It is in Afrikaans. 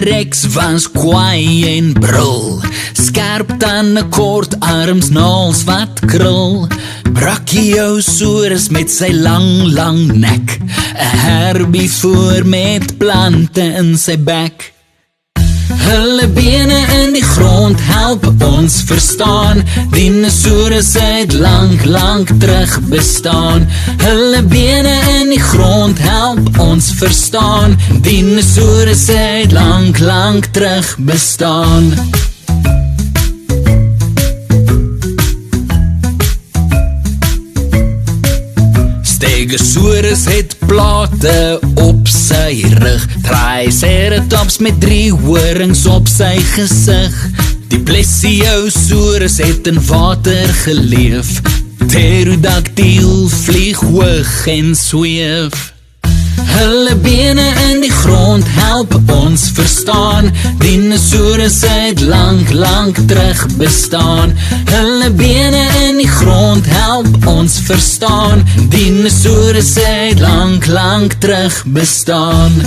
T-Rex was kwaai en brul, skerp tande, kort arms, naels wat krul. Brachiosaurus met sy lang nek, 'n herbivoor met plante in sy bek. Hulle bene in die grond help ons verstaan, dinosaurus het lang terug bestaan. Hulle bene in die grond help ons verstaan, dinosaurus het lang terug bestaan. Stegosaurus het plate op sy rug, Triceratops met 3 horings op sy gesig. Die Plesiosaurus het in water geleef, Pterodactyl vlieg hoog en sweef. Hulle bene in die grond help ons verstaan, dinosaurus het lang terug bestaan. Hulle bene in die grond help ons verstaan, dinosaurus het lang terug bestaan.